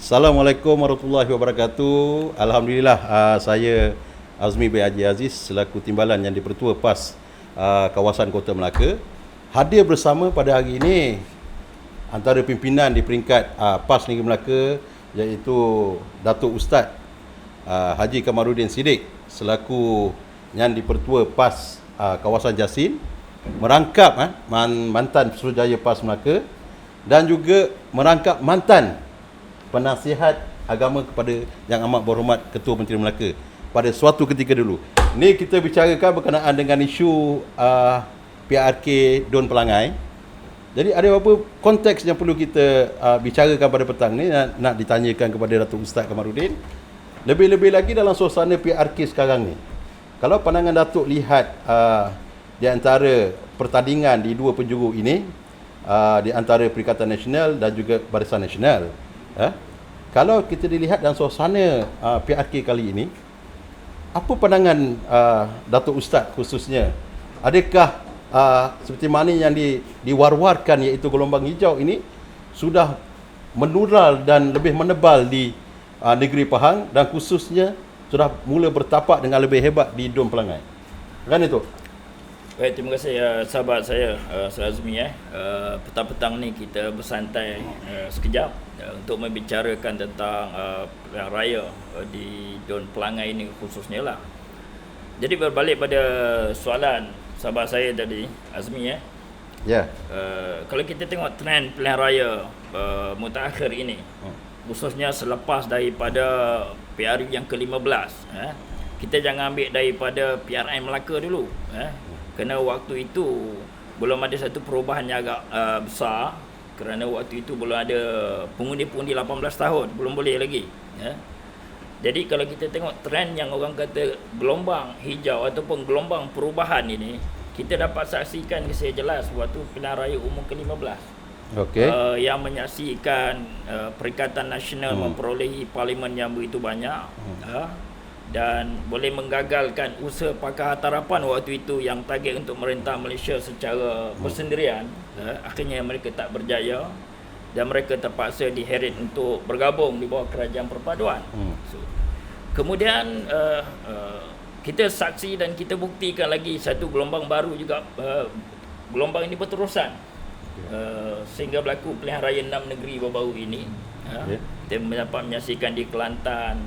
Assalamualaikum warahmatullahi wabarakatuh. Alhamdulillah, saya Azmi bin Haji Aziz selaku Timbalan yang di-Pertua PAS kawasan Kota Melaka hadir bersama pada hari ini antara pimpinan di peringkat PAS Negeri Melaka, iaitu Datuk Ustaz Haji Kamarudin Siddiq selaku yang di-Pertua PAS kawasan Jasin, merangkap mantan Suruhanjaya PAS Melaka dan juga merangkap mantan penasihat agama kepada Yang Amat Berhormat Ketua Menteri Melaka pada suatu ketika dulu. Ni kita bicarakan berkenaan dengan isu PRK Don Pelangai. Jadi ada beberapa konteks yang perlu kita bicarakan pada petang ni, nak ditanyakan kepada Datuk Ustaz Kamarudin. Lebih-lebih lagi dalam suasana PRK sekarang ni. Kalau pandangan Datuk lihat di antara pertandingan di dua penjuru ini, di antara Perikatan Nasional dan juga Barisan Nasional, kalau kita dilihat dalam suasana PRK kali ini, apa pandangan Datuk Ustaz khususnya? Adakah seperti mana yang diwar-warkan, iaitu gelombang hijau ini sudah menular dan lebih menebal di negeri Pahang dan khususnya sudah mula bertapak dengan lebih hebat di Don Pelangai? Kan itu? Baik, terima kasih sahabat saya Azmi. Petang-petang ni kita bersantai sekejap untuk membicarakan tentang pilihan raya di Don Pelangai ini khususnya lah. Jadi berbalik pada soalan sahabat saya tadi, Azmi Ya. kalau kita tengok trend pilihan raya mutakhir ini, khususnya selepas daripada PRU yang ke-15, kita jangan ambil daripada PRN Melaka dulu, kerana waktu itu belum ada satu perubahan yang agak besar, kerana waktu itu belum ada pengundi-pengundi 18 tahun, belum boleh lagi. Jadi kalau kita tengok trend yang orang kata gelombang hijau ataupun gelombang perubahan ini, kita dapat saksikan secara jelas waktu pilihan raya umum ke-15. Okey. Yang menyaksikan Perikatan Nasional memperolehi parlimen yang begitu banyak, dan boleh menggagalkan usaha Pakar Harapan waktu itu yang target untuk merentah Malaysia secara bersendirian. Akhirnya mereka tak berjaya dan mereka terpaksa diheret untuk bergabung di bawah Kerajaan Perpaduan. Kemudian kita saksi dan kita buktikan lagi satu gelombang baru juga. Gelombang ini berterusan sehingga berlaku pilihan raya 6 negeri baru-baru ini. Kita dapat menyaksikan di Kelantan,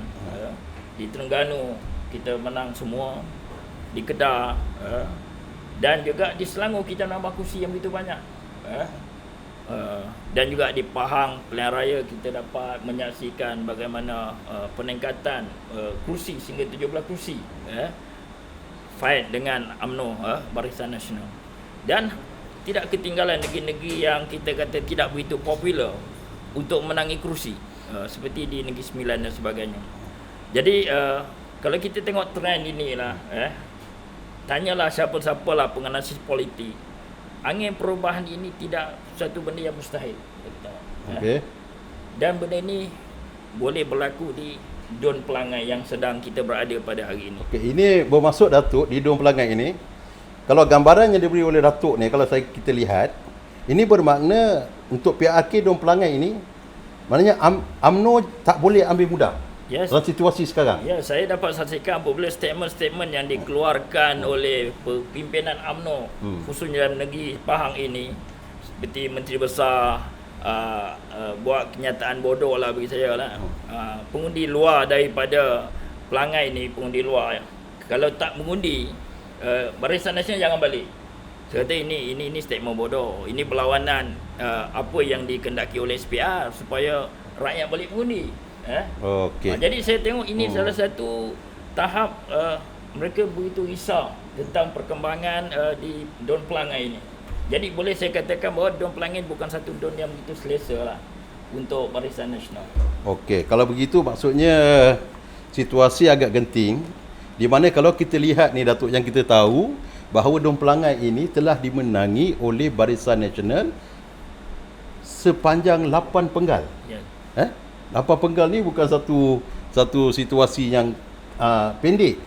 di Terengganu kita menang semua, di Kedah, dan juga di Selangor kita nambah kursi yang begitu banyak, dan juga di Pahang pilihan raya kita dapat menyaksikan bagaimana peningkatan kursi sehingga 17 kursi, fight dengan UMNO, Barisan Nasional. Dan tidak ketinggalan negeri-negeri yang kita kata tidak begitu popular untuk menangi kursi, seperti di Negeri Sembilan dan sebagainya. Jadi kalau kita tengok trend inilah, tanyalah siapa-siapalah penganalisis politik, angin perubahan ini tidak satu benda yang mustahil. Okey. Dan benda ini boleh berlaku di Don Pelangai yang sedang kita berada pada hari ini. Okey, ini bermaksud Datuk di Don Pelangai ini, kalau gambaran yang diberi oleh Datuk ni, kalau kita lihat, ini bermakna untuk PRK Don Pelangai ini, maknanya UMNO tak boleh ambil mudah. Yes. Dalam situasi sekarang. Ya, saya dapat saksikan apabila statement-statement yang dikeluarkan oleh pimpinan UMNO, khususnya dalam negeri Pahang ini, seperti Menteri Besar buat kenyataan bodoh lah bagi saya lah. Pengundi luar daripada Pelangai ni, pengundi luar, kalau tak mengundi, Barisan Nasional jangan balik. Saya kata ini statement bodoh. Ini berlawanan apa yang dikehendaki oleh SPR supaya rakyat balik mengundi. Okey. Jadi saya tengok ini salah satu tahap mereka begitu risau tentang perkembangan di Don Pelangai ini. Jadi boleh saya katakan bahawa Don Pelangai bukan satu don yang begitu selesa lah untuk Barisan Nasional. Okey, kalau begitu maksudnya situasi agak genting, di mana kalau kita lihat ni Datuk, yang kita tahu bahawa Don Pelangai ini telah dimenangi oleh Barisan Nasional sepanjang 8 penggal. Ya. 8 penggal ni bukan satu situasi yang pendek.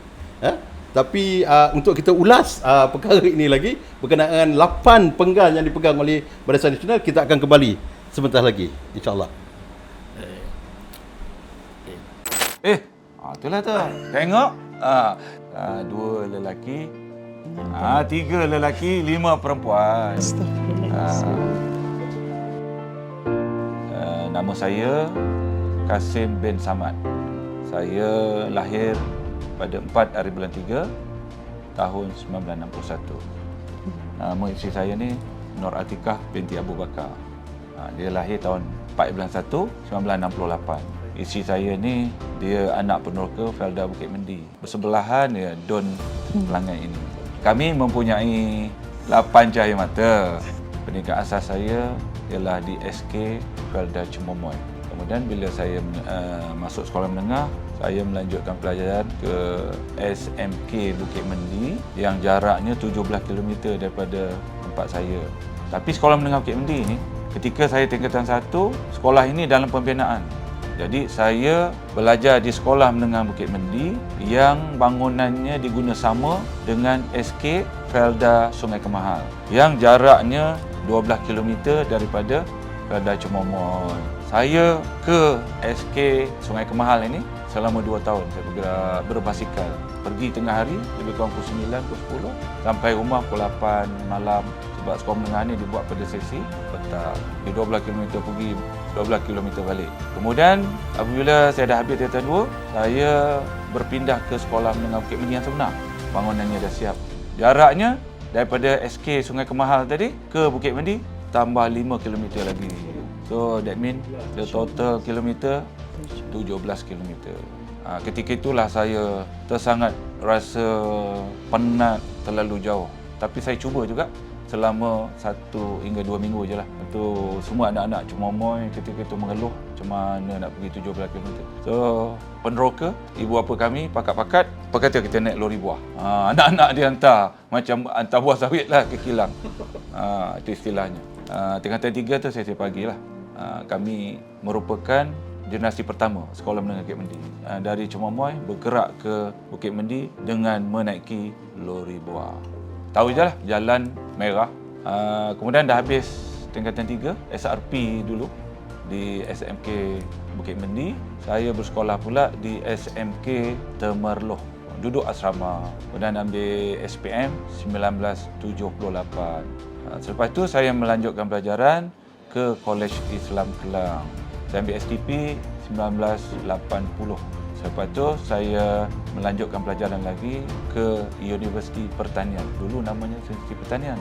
Tapi untuk kita ulas perkara ini lagi berkenaan 8 penggal yang dipegang oleh Barisan Nasional, kita akan kembali sebentar lagi, insya-Allah. Itulah tu. Tengok. 2 lelaki. 3 lelaki, 5 perempuan. Nama saya Kasim bin Samad. Saya lahir pada 4 hari bulan 3 tahun 1961. Nama isteri saya ni Nur Atikah binti Abu Bakar. Dia lahir tahun 4 bulan 1 1968. Isteri saya ni dia anak peneroka Felda Bukit Mendi. Bersebelahan ya Don Pelangai ini. Kami mempunyai 8 cahaya mata. Pendidikan asas saya ialah di SK Felda Cemomoy. Kemudian bila saya masuk sekolah menengah, saya melanjutkan pelajaran ke SMK Bukit Mendi yang jaraknya 17 km daripada tempat saya. Tapi sekolah menengah Bukit Mendi ni, ketika saya tingkatan 1, sekolah ini dalam pembinaan. Jadi saya belajar di sekolah menengah Bukit Mendi yang bangunannya diguna sama dengan SK Felda Sungai Kemahal yang jaraknya 12 km daripada Felda Cemomoy. Saya ke SK Sungai Kemahal ini selama 2 tahun. Saya bergerak berbasikal. Pergi tengah hari, lebih kurang pukul 9, pukul 10. Sampai rumah pukul 8 malam. Sebab sekolah menengah ni dibuat pada sesi petang. Di 12 km pergi, 12 km balik. Kemudian apabila saya dah habis tingkatan 2, saya berpindah ke sekolah menengah Bukit Mendi yang sebenar. Bangunannya dah siap. Jaraknya daripada SK Sungai Kemahal tadi ke Bukit Mendi tambah 5 km lagi. So that mean the total kilometer 17 km. Ketika itulah saya tersangat rasa penat terlalu jauh. Tapi saya cuba juga selama 1 hingga 2 minggu je lah. Itu semua anak-anak Cemomoy ketika itu mengeluh macam mana nak pergi 17 km. So peneroka, ibu bapa kami pakat-pakat kata kita naik lori buah. Anak-anak dia hantar macam hantar buah sawit lah ke kilang. Itu istilahnya. Tingkatan 3 tu saya pagi lah. Kami merupakan generasi pertama sekolah menengah Bukit Mendi. Dari Cemomoy bergerak ke Bukit Mendi dengan menaiki lori buah. Tahu je lah, jalan merah. Kemudian dah habis tingkatan 3, SRP dulu di SMK Bukit Mendi. Saya bersekolah pula di SMK Temerloh, duduk asrama. Kemudian ambil SPM 1978. Selepas itu saya melanjutkan pelajaran ke Kolej Islam Kelang. Saya ambil STP 1980. Selepas itu saya melanjutkan pelajaran lagi ke Universiti Pertanian. Dulu namanya Universiti Pertanian.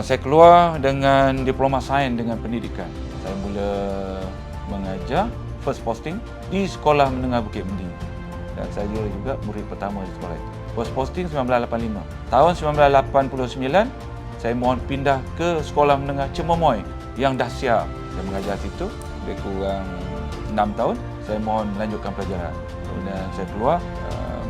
Saya keluar dengan diploma sains dengan pendidikan. Saya mula mengajar first posting di Sekolah Menengah Bukit Mendi. Dan saya juga murid pertama di sekolah itu. First posting 1985. Tahun 1989 saya mohon pindah ke Sekolah Menengah Cemomoy yang dah siap. Saya mengajar situ lebih kurang 6 tahun. Saya mohon melanjutkan pelajaran. Kemudian saya keluar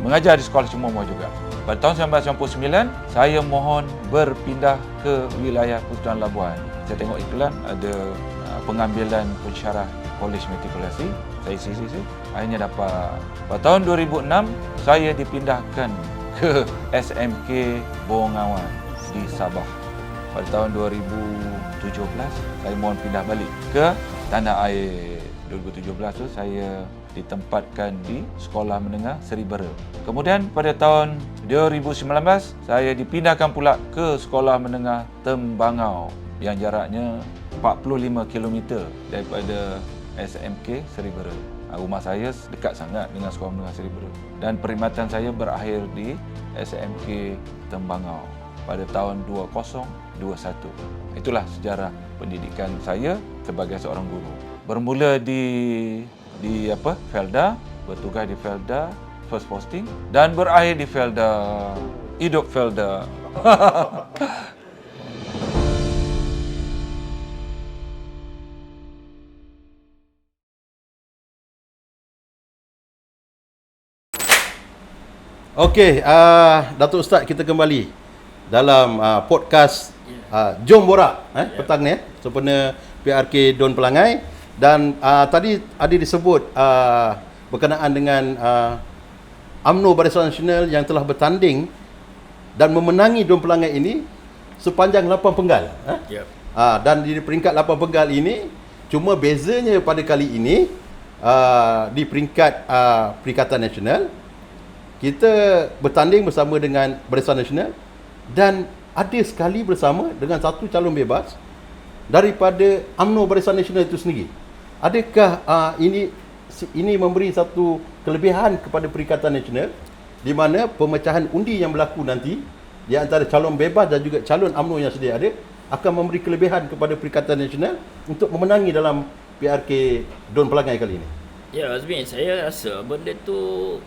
mengajar di sekolah Cemomoy juga. Pada tahun 1999, saya mohon berpindah ke wilayah Persekutuan Labuan. Saya tengok iklan ada pengambilan pensyarah Kolej Matrikulasi. Saya isi. Akhirnya dapat. Pada tahun 2006, saya dipindahkan ke SMK Bongawan di Sabah. Pada tahun 2017, saya mohon pindah balik ke tanah air. 2017 tu saya ditempatkan di Sekolah Menengah Seribera. Kemudian pada tahun 2019, saya dipindahkan pula ke Sekolah Menengah Tembangau yang jaraknya 45 km daripada SMK Seribera. Rumah saya dekat sangat dengan Sekolah Menengah Seribera. Dan perkhidmatan saya berakhir di SMK Tembangau pada tahun 2021. Itulah sejarah pendidikan saya sebagai seorang guru. Bermula di Felda, bertugas di Felda, first posting, dan berakhir di Felda. Hidup Felda. Okey, Datuk Ustaz, kita kembali dalam podcast Jom Borak petang ni sempena PRK Don Pelangai. Dan tadi ada disebut berkenaan dengan UMNO Barisan Nasional yang telah bertanding dan memenangi Don Pelangai ini sepanjang 8 penggal. Yep. Dan di peringkat 8 penggal ini, cuma bezanya pada kali ini di peringkat Perikatan Nasional, kita bertanding bersama dengan Barisan Nasional dan ada sekali bersama dengan satu calon bebas daripada UMNO Barisan Nasional itu sendiri. Adakah ini memberi satu kelebihan kepada Perikatan Nasional di mana pemecahan undi yang berlaku nanti di antara calon bebas dan juga calon UMNO yang sedia ada akan memberi kelebihan kepada Perikatan Nasional untuk memenangi dalam PRK Don Pelangai kali ini? Ya, Azmi, saya rasa benda tu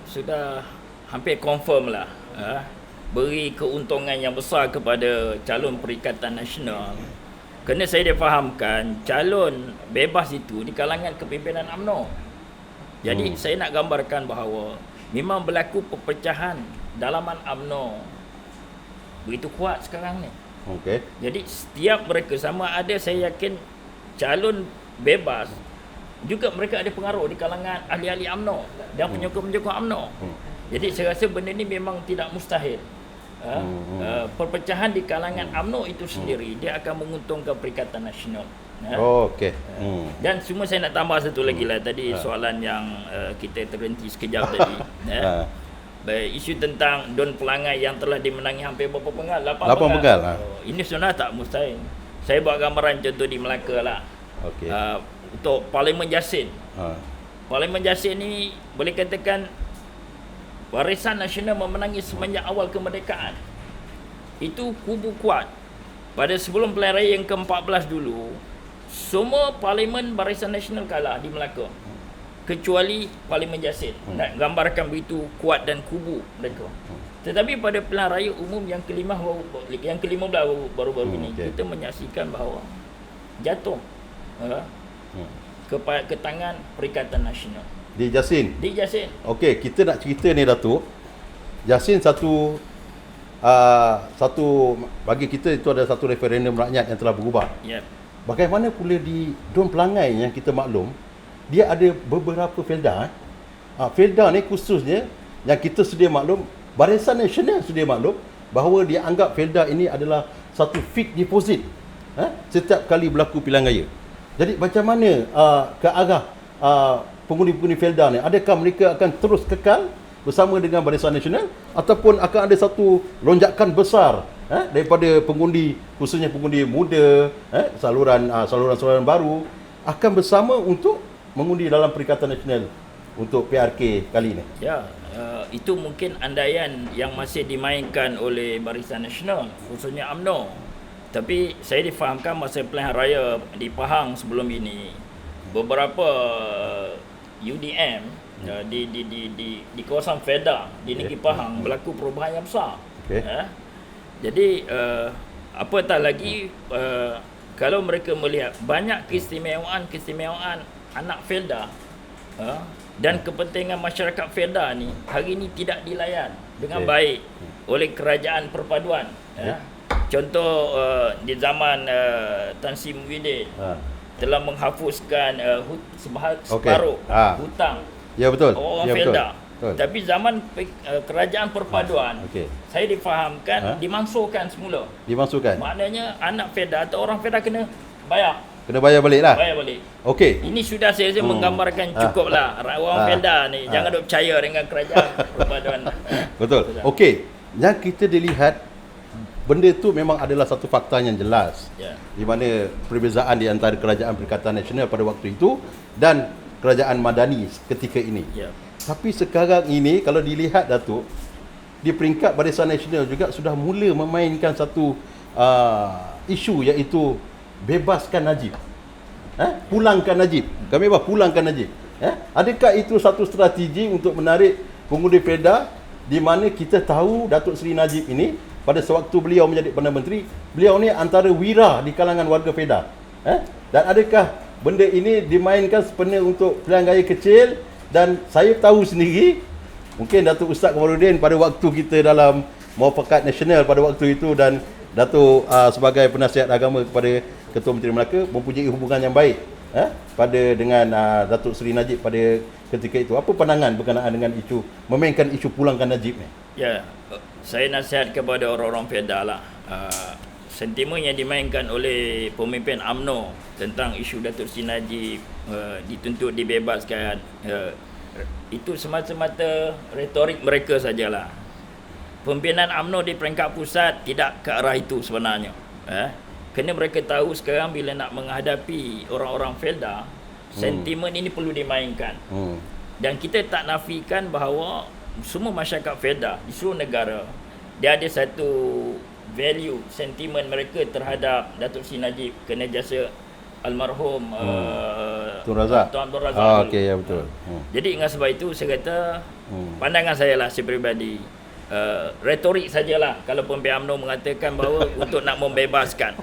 sudah hampir confirm lah. Beri keuntungan yang besar kepada calon Perikatan Nasional. Kerana saya difahamkan calon bebas itu di kalangan kepimpinan UMNO. Jadi saya nak gambarkan bahawa memang berlaku perpecahan dalaman UMNO begitu kuat sekarang ni. Okey. Jadi setiap mereka, sama ada saya yakin calon bebas juga mereka ada pengaruh di kalangan ahli-ahli UMNO dan penyokong-penyokong UMNO. Jadi saya rasa benda ni memang tidak mustahil. Perpecahan di kalangan UMNO itu sendiri dia akan menguntungkan Perikatan Nasional. Okey. Dan semua saya nak tambah satu lagi lah tadi soalan yang kita terhenti sekejap tadi. Isu tentang Don Pelangai yang telah dimenangi hampir berapa penggal? 8 penggal. Ini sebenarnya tak mustahil. Saya buat gambaran contoh di Melaka lah. Okey. Untuk Parlimen Jasin. Parlimen Jasin ni boleh katakan Barisan Nasional memenangi semenjak awal kemerdekaan. Itu kubu kuat. Pada sebelum pilihan raya yang ke-14 dulu, semua Parlimen Barisan Nasional kalah di Melaka. Kecuali Parlimen Jasin. Nak gambarkan begitu kuat dan kubu mereka. Tetapi pada pilihan raya umum yang ke-15 baru-baru ini, kita menyaksikan bahawa jatuh ke tangan Perikatan Nasional. Di Jasin. Di Jasin. Okey, kita nak cerita ni Datuk. Jasin satu bagi kita itu ada satu referendum rakyat yang telah berubah. Yep. Bagaimana pula di Don Pelangai yang kita maklum, dia ada beberapa felda. Felda ni khususnya yang kita sedia maklum, Barisan Nasional sedia maklum bahawa dia anggap felda ini adalah satu fixed deposit setiap kali berlaku pilihan raya. Jadi macam mana ke arah pengundi-pengundi felda ni? Adakah mereka akan terus kekal bersama dengan Barisan Nasional ataupun akan ada satu lonjakan besar daripada pengundi, khususnya pengundi muda, saluran-saluran baru akan bersama untuk mengundi dalam Perikatan Nasional untuk PRK kali ini? Ya, itu mungkin andaian yang masih dimainkan oleh Barisan Nasional, khususnya UMNO. Tapi saya difahamkan masa pilihan raya di Pahang sebelum ini, beberapa UDM di kawasan Fedah di negeri Pahang berlaku perubahan yang besar. Jadi apatah lagi kalau mereka melihat banyak keistimewaan anak Felda dan kepentingan masyarakat Felda ni hari ini tidak dilayan dengan baik oleh kerajaan perpaduan. Contoh di zaman Tan Sri Muhyiddin telah menghapuskan separuh hutang. Ya betul. Orang Felda. Tapi zaman kerajaan perpaduan, saya difahamkan dimansuhkan semula. Dimansuhkan. Maknanya anak Felda atau orang Felda kena bayar. Kena bayar balik lah. Bayar balik. Okey. Ini sudah saya menggambarkan cukuplah. Orang Felda ni jangan duk percaya dengan kerajaan perpaduan. Betul. Okey. Yang kita dilihat benda tu memang adalah satu fakta yang jelas. Di mana perbezaan di antara kerajaan Perikatan Nasional pada waktu itu dan kerajaan Madani ketika ini. Tapi sekarang ini kalau dilihat Datuk, di peringkat Barisan Nasional juga sudah mula memainkan satu isu iaitu bebaskan Najib. Pulangkan Najib. Kami pulangkan Najib. Adakah itu satu strategi untuk menarik pengundi Felda di mana kita tahu Datuk Seri Najib ini pada sewaktu beliau menjadi Perdana Menteri, beliau ni antara wira di kalangan warga Felda. Dan adakah benda ini dimainkan sepenuhnya untuk pilihan raya kecil? Dan saya tahu sendiri, mungkin Datuk Ustaz Kamarudin pada waktu kita dalam Muafakat Nasional pada waktu itu dan Datuk sebagai penasihat agama kepada Ketua Menteri Melaka mempunyai hubungan yang baik dengan Datuk Seri Najib pada ketika itu. Apa pandangan berkenaan dengan isu memainkan isu pulangkan Najib ni? Ya, saya nasihat kepada orang-orang Felda lah. sentimen yang dimainkan oleh pemimpin UMNO tentang isu Datuk Seri Najib dituntut dibebaskan, itu semata-mata retorik mereka sajalah. Pimpinan UMNO di peringkat pusat tidak ke arah itu sebenarnya. Kerana mereka tahu sekarang bila nak menghadapi orang-orang Felda, sentimen ini perlu dimainkan. Dan kita tak nafikan bahawa semua masyarakat Felda di seluruh negara, dia ada satu value, sentimen mereka terhadap Datuk Seri Najib kerana jasa almarhum Tun Razak. Tuan Abdul Razak. Okey, ya betul. Jadi dengan sebab itu saya kata pandangan saya lah, saya peribadi, retorik sajalah kalau pemimpin UMNO mengatakan bahawa untuk nak membebaskan.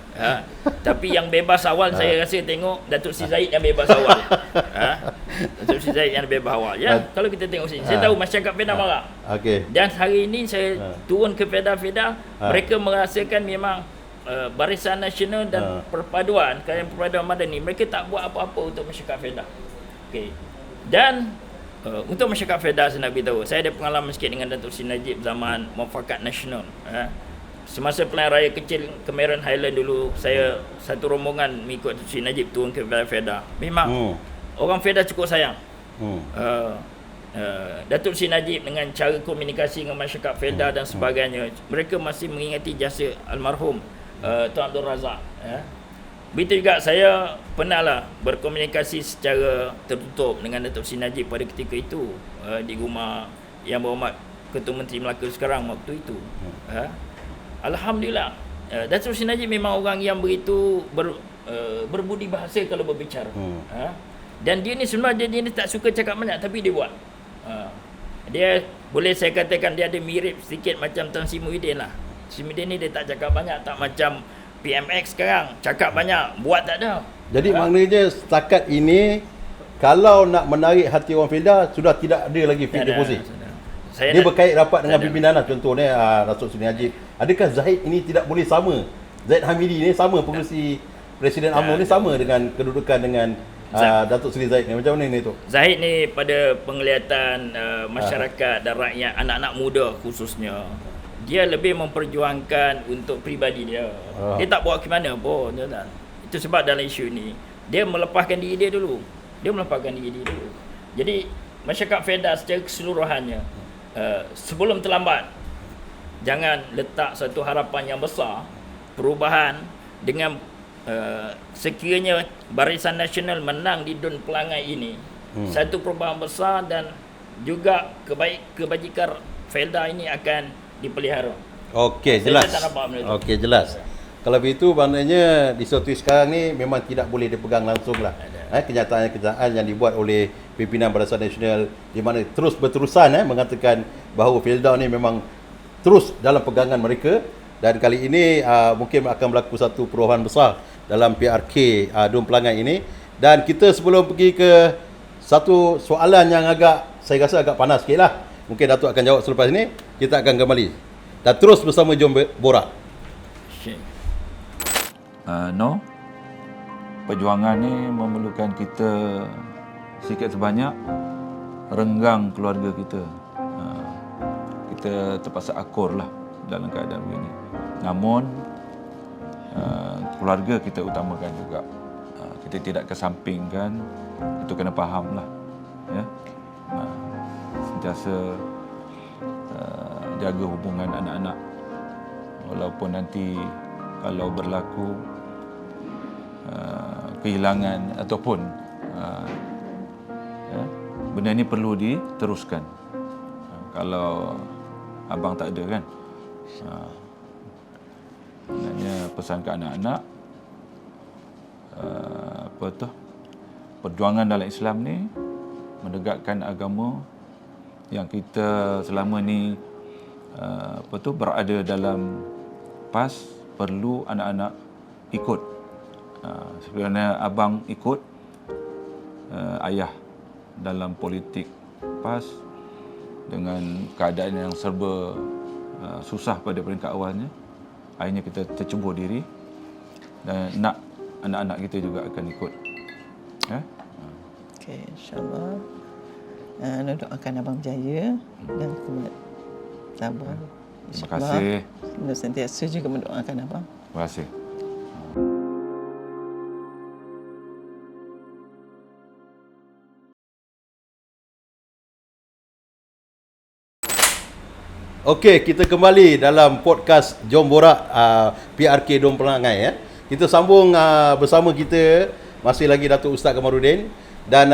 Tapi yang bebas awal saya rasa tengok Datuk Seri Zahid yang bebas awal. Datuk Seri Zahid yang bebas awal. Kalau kita tengok sini, saya tahu masyarakat Fedah marah. Okey. Dan hari ini saya turun ke Fedah, mereka merasakan memang Barisan Nasional dan Perpaduan, Kerajaan Perpaduan Madani, mereka tak buat apa-apa untuk masyarakat Fedah. Okey. Dan untuk masyarakat Fedah saya nak beritahu, saya ada pengalaman sikit dengan Datuk Seri Najib zaman Muafakat Nasional. Semasa pilihan raya kecil Kemaran Highland dulu, saya satu rombongan mengikut Datuk Seri Najib turun ke Fedah. Memang orang Fedah cukup sayang. Datuk Seri Najib dengan cara komunikasi dengan masyarakat Fedah dan sebagainya, mereka masih mengingati jasa almarhum Tuan Abdul Razak. Begitu juga saya pernahlah berkomunikasi secara tertutup dengan Datuk Seri Najib pada ketika itu di rumah Yang Berhormat Ketua Menteri Melaka sekarang waktu itu. Alhamdulillah, Datuk Seri Najib memang orang yang begitu berbudi bahasa kalau berbicara. Dan dia ni sebenarnya dia ni tak suka cakap banyak, tapi dia buat. Dia boleh saya katakan dia ada mirip sedikit macam Tan Sri Muhyiddin lah. Sri Muhyiddin ni dia tak cakap banyak, tak macam PMX sekarang, cakap banyak, buat tak ada. Jadi maknanya setakat ini kalau nak menarik hati orang Felda sudah tidak ada lagi fixed deposit. Dia berkait rapat dengan pimpinan lah, contohnya Datuk Seri Najib. Adakah Zahid ini tidak boleh sama? Zahid Hamidi ni sama pengerusi Presiden UMNO ni sama dengan kedudukan dengan Datuk Seri Zahid ni. Macam mana ni tu? Zahid ni pada penglihatan masyarakat dan rakyat, anak-anak muda khususnya, dia lebih memperjuangkan untuk peribadi dia. Dia tak buat ke mana pun. Itu sebab dalam isu ni dia melepaskan diri dia dulu. Jadi masyarakat Fedah secara keseluruhannya, sebelum terlambat, jangan letak satu harapan yang besar perubahan dengan sekiranya Barisan Nasional menang di Dun Pelangai ini. Satu perubahan besar dan juga kebajikan Felda ini akan dipelihara. Okey, jelas. Okey, jelas. Kalau begitu maknanya di situasi sekarang ni memang tidak boleh dipegang langsung lah. Kenyataan yang dibuat oleh pimpinan Barisan Nasional di mana terus berterusan mengatakan bahawa Felda ni memang terus dalam pegangan mereka, dan kali ini mungkin akan berlaku satu perubahan besar dalam PRK Dun Pelangai ini. Dan kita sebelum pergi ke satu soalan yang saya rasa agak panas sikit lah, mungkin Datuk akan jawab selepas ini, kita akan kembali dan terus bersama Jom Borak. No, perjuangan ni memerlukan kita sikit sebanyak renggang keluarga kita. Kita terpaksa akur lah dalam keadaan begini. Namun keluarga kita utamakan juga. Kita tidak kesampingkan, itu kena faham lah. Sentiasa jaga hubungan anak-anak, walaupun nanti kalau berlaku kehilangan ataupun benda ni perlu diteruskan. Kalau abang tak ada kan, sebenarnya pesan ke anak-anak, perjuangan dalam Islam ni menegakkan agama yang kita selama ni berada dalam PAS, perlu anak-anak ikut. Sebenarnya abang ikut ayah dalam politik PAS dengan keadaan yang serba susah pada peringkat awalnya. Akhirnya kita tercebur diri dan nak anak-anak kita juga akan ikut. Okey, insya-Allah. Doakan abang berjaya dan sabar. Terima kasih. Kita sentiasa juga mendoakan abang. Terima kasih. Okey, kita kembali dalam podcast Jom Borak PRK Dom Pelangai ya. Kita sambung bersama kita masih lagi Datuk Ustaz Kamaruddin dan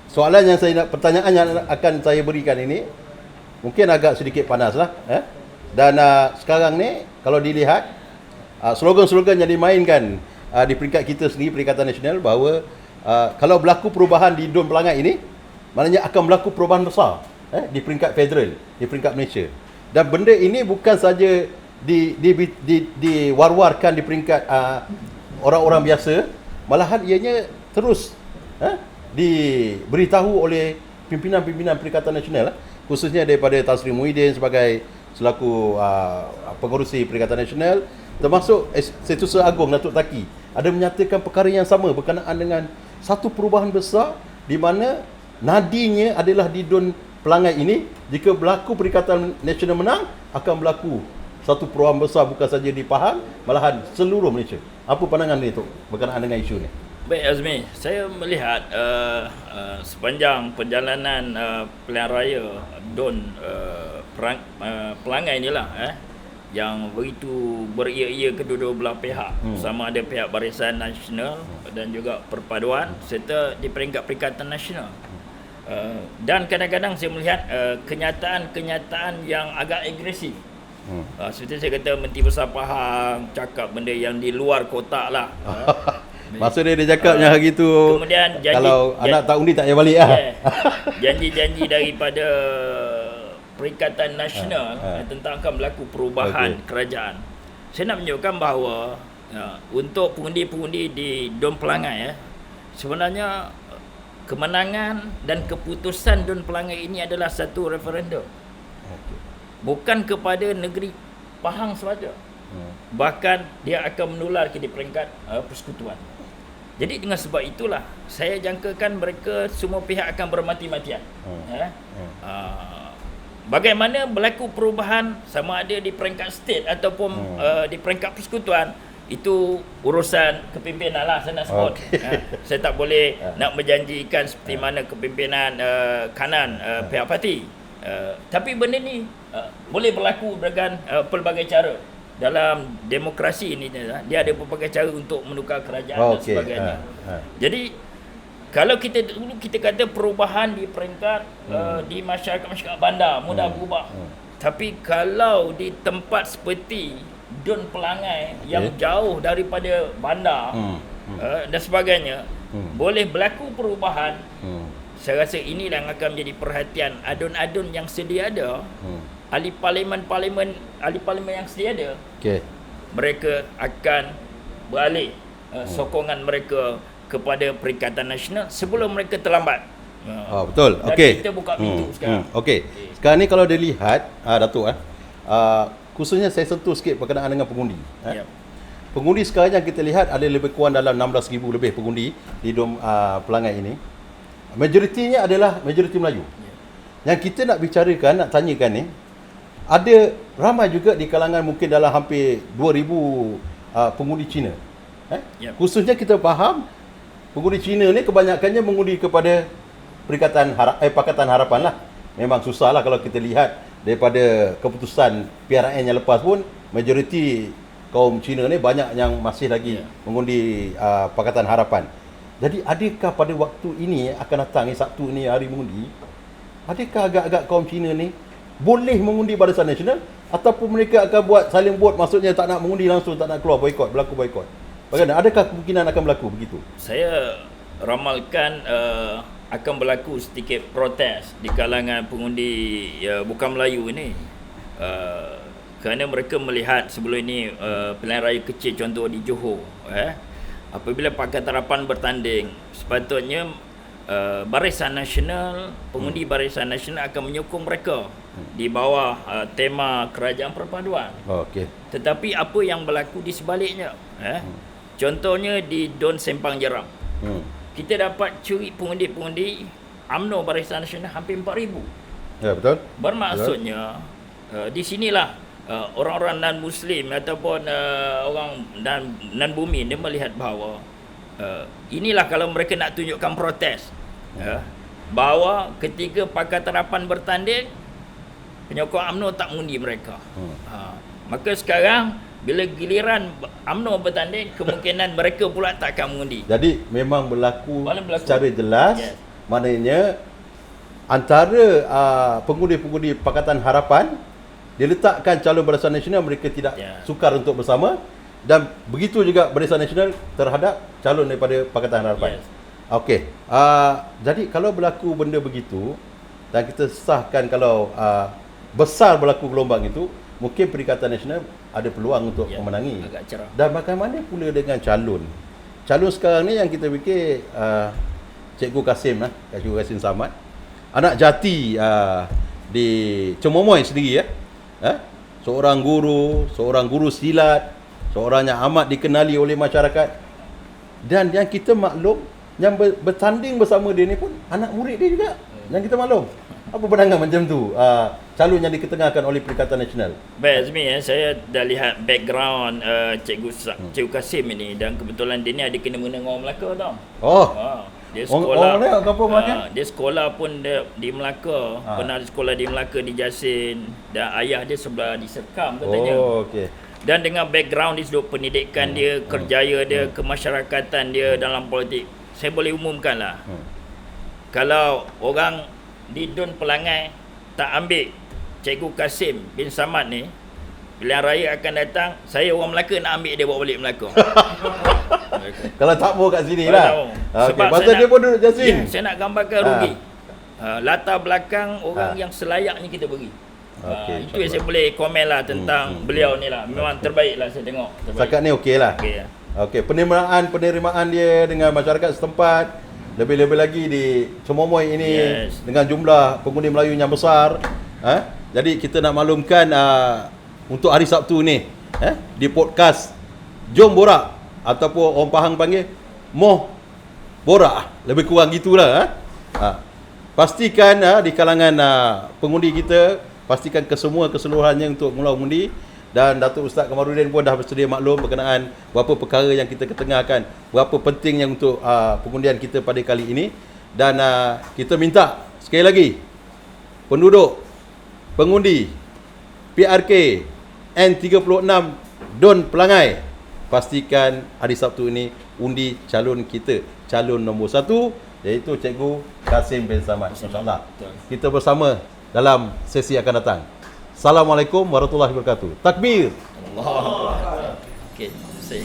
soalan yang saya nak, pertanyaan yang akan saya berikan ini mungkin agak sedikit panaslah Dan sekarang ni kalau dilihat slogan-slogan yang dimainkan di peringkat kita sendiri, Perikatan Nasional, bahawa kalau berlaku perubahan di Dom Pelangai ini, maknanya akan berlaku perubahan besar di peringkat federal, di peringkat Malaysia. Dan benda ini bukan saja diwar-warkan di peringkat orang-orang biasa, malahan ianya terus diberitahu oleh pimpinan-pimpinan Perikatan Nasional, khususnya daripada Tan Sri Muhyiddin sebagai selaku pengurusi Perikatan Nasional, termasuk Setiausaha Agong Datuk Taki ada menyatakan perkara yang sama berkenaan dengan satu perubahan besar di mana nadinya adalah di Dun Pelangai ini. Jika berlaku Perikatan Nasional menang, akan berlaku satu perubahan besar bukan saja di Pahang, malahan seluruh Malaysia. Apa pandangan ni tu berkenaan dengan isu ni? Baik Azmi, saya melihat sepanjang perjalanan pilihan raya Dun Pelangai inilah yang begitu beria-ia kedua-dua belah pihak, sama ada pihak Barisan Nasional dan juga Perpaduan serta di peringkat Perikatan Nasional. Dan kadang-kadang saya melihat kenyataan-kenyataan yang agak agresif. Seperti saya kata, Menteri Besar Pahang cakap benda yang di luar kotak lah. Maksudnya dia cakap yang hari tu kemudian kalau anak tak undi tak payah balik janji-janji daripada Perikatan Nasional tentang akan berlaku perubahan kerajaan. Saya nak menunjukkan bahawa untuk pengundi-pengundi di Dom Pelangai sebenarnya kemenangan dan keputusan Dun Pelangai ini adalah satu referendum. Bukan kepada negeri Pahang sahaja. Bahkan dia akan menular ke di peringkat persekutuan. Jadi dengan sebab itulah saya jangkakan mereka semua pihak akan bermati-matian. Bagaimana berlaku perubahan sama ada di peringkat state ataupun di peringkat persekutuan, itu urusan kepimpinan lah saya nak sebut. Saya tak boleh nak menjanjikan seperti mana kepimpinan kanan pihak parti. Tapi benda ni boleh berlaku dengan pelbagai cara. Dalam demokrasi ini dia ada pelbagai cara untuk menukar kerajaan dan sebagainya. Jadi kalau kita dulu kita kata perubahan di peringkat di masyarakat bandar mudah berubah. Tapi kalau di tempat seperti Dun Pelangai yang jauh daripada bandar dan sebagainya, boleh berlaku perubahan. Saya rasa inilah yang akan menjadi perhatian adun-adun yang sedia ada, ahli parlimen yang sedia ada. Mereka akan beralih sokongan mereka kepada Perikatan Nasional sebelum mereka terlambat. Betul. Kita buka pintu sekarang. Sekarang ni kalau dia lihat Datuk khususnya saya sentuh sikit berkenaan dengan pengundi. Pengundi sekarang yang kita lihat ada lebih kurang dalam 16,000 lebih pengundi di Dom Pelangai ini. Majoritinya adalah majoriti Melayu. Yang kita nak bicarakan, nak tanyakan ni, ada ramai juga di kalangan mungkin dalam hampir 2,000 pengundi Cina. Khususnya kita faham pengundi Cina ni kebanyakannya mengundi kepada Pakatan Harapan lah. Memang susah lah kalau kita lihat daripada keputusan PRN yang lepas pun, majoriti kaum Cina ni banyak yang masih lagi mengundi Pakatan Harapan. Jadi adakah pada waktu ini akan datang Sabtu ni hari mengundi, adakah agak-agak kaum Cina ni boleh mengundi Barisan Nasional ataupun mereka akan buat silent vote, maksudnya tak nak mengundi langsung, tak nak keluar, berlaku boikot? Bagaimana? Adakah kemungkinan akan berlaku begitu? Saya ramalkan akan berlaku sedikit protes di kalangan pengundi bukan Melayu ini. Kerana mereka melihat sebelum ini pilihan raya kecil contoh di Johor, apabila Pakatan Harapan bertanding, sepatutnya Barisan Nasional, pengundi Barisan Nasional akan menyokong mereka di bawah tema Kerajaan Perpaduan. Tetapi apa yang berlaku di sebaliknya? Contohnya di Dun Sempang Jeram, kita dapat curi pengundi-pengundi UMNO Barisan Nasional hampir 4,000. Ya, betul. Bermaksudnya di sinilah orang-orang non-Muslim ataupun orang non-bumi dia melihat bahawa inilah kalau mereka nak tunjukkan protes, bahawa ketika Pakatan Harapan bertanding, penyokong UMNO tak mengundi mereka. Maka sekarang bila giliran UMNO bertanding, kemungkinan mereka pula tak akan mengundi. Jadi memang berlaku secara jelas. Yes. Maknanya antara pengundi-pengundi Pakatan Harapan diletakkan calon Barisan Nasional, mereka tidak sukar untuk bersama, dan begitu juga Barisan Nasional terhadap calon daripada Pakatan Harapan. Yes. Okey. Jadi kalau berlaku benda begitu dan kita sahkan kalau besar berlaku gelombang itu, mungkin Perikatan Nasional ada peluang untuk memenangi. Agak cerah. Dan bagaimana pula dengan calon? Calon sekarang ni yang kita fikir Cikgu Kasim Cikgu Kasim Samad, anak jati di Cemomoy sendiri seorang guru silat, seorang yang amat dikenali oleh masyarakat, dan yang kita maklum yang bertanding bersama dia ni pun anak murid dia juga, yang kita maklum. Apa pandangan macam tu calon yang diketengahkan oleh Perikatan Nasional? Baik Azmi, saya dah lihat background Cikgu Kasim ini, dan kebetulan dia ni ada kena-mengena dengan orang Melaka tau. Dia sekolah dia sekolah pun di Melaka, pernah sekolah di Melaka di Jasin, dan ayah dia sebelah di Serkam katanya. Okey. Dan dengan background di sudut pendidikan dia, kerjaya dia, kemasyarakatan dia dalam politik, saya boleh umumkanlah. Kalau orang di Dun Pelangai tak ambil Cikgu Kasim bin Samad ni, pilihan raya akan datang, saya orang Melaka nak ambil dia bawa balik Melaka. Kalau tak mau kat sini lah. Sebab pasal dia pun duduk Jasin. Saya nak gambarkan rugi. Latar belakang orang yang selayaknya kita beri. Itu yang saya boleh komen lah tentang beliau ni lah. Memang terbaik lah saya tengok. Setakat ni okey lah. Okey, penerimaan dia dengan masyarakat setempat, lebih-lebih lagi di Cemomoy ini, dengan jumlah pengundi Melayu yang besar. Jadi kita nak maklumkan untuk hari Sabtu ni di podcast Jom Borak, ataupun orang Pahang panggil Moh Borak, lebih kurang gitulah. Pastikan di kalangan pengundi kita, pastikan keseluruhannya untuk mula undi. Dan Datuk Ustaz Kamarudin pun dah bersedia maklum berkenaan berapa perkara yang kita ketengahkan, berapa pentingnya untuk pengundian kita pada kali ini. Dan kita minta sekali lagi penduduk pengundi PRK N36 Dun Pelangai, pastikan hari Sabtu ini undi calon kita, calon nombor 1, iaitu Cikgu Kasim bin Samad. InsyaAllah kita bersama dalam sesi akan datang. Assalamualaikum warahmatullahi wabarakatuh. Takbir. Allah. Okey, saya